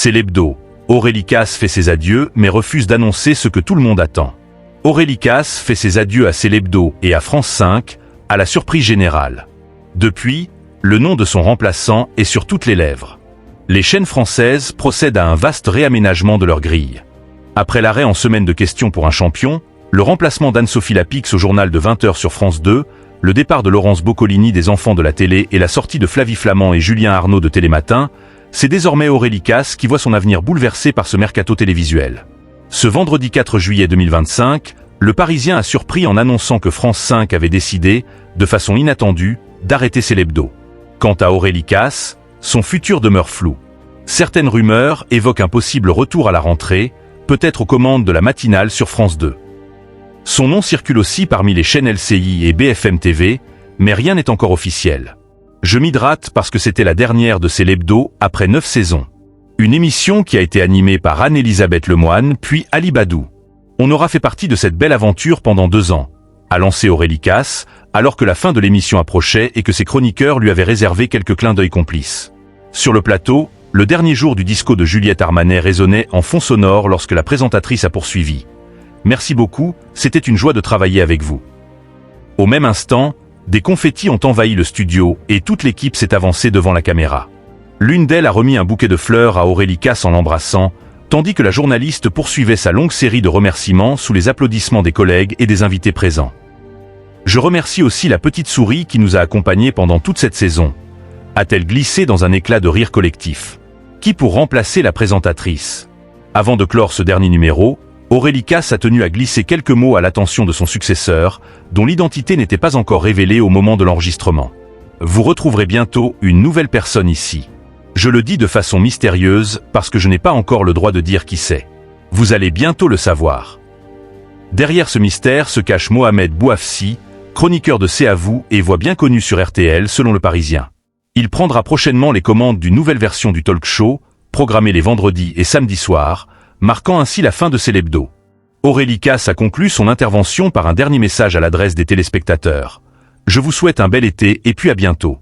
C'est l'hebdo. Aurélie Casse fait ses adieux mais refuse d'annoncer ce que tout le monde attend. Aurélie Casse fait ses adieux à C'est l'hebdo et à France 5, à la surprise générale. Depuis, le nom de son remplaçant est sur toutes les lèvres. Les chaînes françaises procèdent à un vaste réaménagement de leur grille. Après l'arrêt en semaine de questions pour un champion, le remplacement d'Anne-Sophie Lapix au journal de 20h sur France 2, le départ de Laurence Boccolini des Enfants de la télé et la sortie de Flavie Flament et Julien Arnaud de Télématin, c'est désormais Aurélie Casse qui voit son avenir bouleversé par ce mercato télévisuel. Ce vendredi 4 juillet 2025, le Parisien a surpris en annonçant que France 5 avait décidé, de façon inattendue, d'arrêter C'est l'hebdo. Quant à Aurélie Casse, son futur demeure flou. Certaines rumeurs évoquent un possible retour à la rentrée, peut-être aux commandes de la matinale sur France 2. Son nom circule aussi parmi les chaînes LCI et BFM TV, mais rien n'est encore officiel. Je m'hydrate parce que c'était la dernière de C'est l'hebdo après 9 saisons. Une émission qui a été animée par Anne-Elisabeth Lemoine puis Ali Badou. On aura fait partie de cette belle aventure pendant 2 ans, a lancé Aurélie Casse, alors que la fin de l'émission approchait et que ses chroniqueurs lui avaient réservé quelques clins d'œil complices. Sur le plateau, le dernier jour du disco de Juliette Armanet résonnait en fond sonore lorsque la présentatrice a poursuivi. Merci beaucoup, c'était une joie de travailler avec vous. Au même instant, des confettis ont envahi le studio et toute l'équipe s'est avancée devant la caméra. L'une d'elles a remis un bouquet de fleurs à Aurélie Casse en l'embrassant, tandis que la journaliste poursuivait sa longue série de remerciements sous les applaudissements des collègues et des invités présents. Je remercie aussi la petite souris qui nous a accompagnés pendant toute cette saison, a-t-elle glissé dans un éclat de rire collectif. Qui pour remplacer la présentatrice? Avant de clore ce dernier numéro, Aurélie Casse a tenu à glisser quelques mots à l'attention de son successeur, dont l'identité n'était pas encore révélée au moment de l'enregistrement. Vous retrouverez bientôt une nouvelle personne ici. Je le dis de façon mystérieuse parce que je n'ai pas encore le droit de dire qui c'est. Vous allez bientôt le savoir. Derrière ce mystère se cache Mohamed Bouafsi, chroniqueur de C'est à vous et voix bien connue sur RTL selon Le Parisien. Il prendra prochainement les commandes d'une nouvelle version du talk show, programmée les vendredis et samedis soirs, marquant ainsi la fin de C'est l'hebdo. Aurélie Casse a conclu son intervention par un dernier message à l'adresse des téléspectateurs. Je vous souhaite un bel été et puis à bientôt.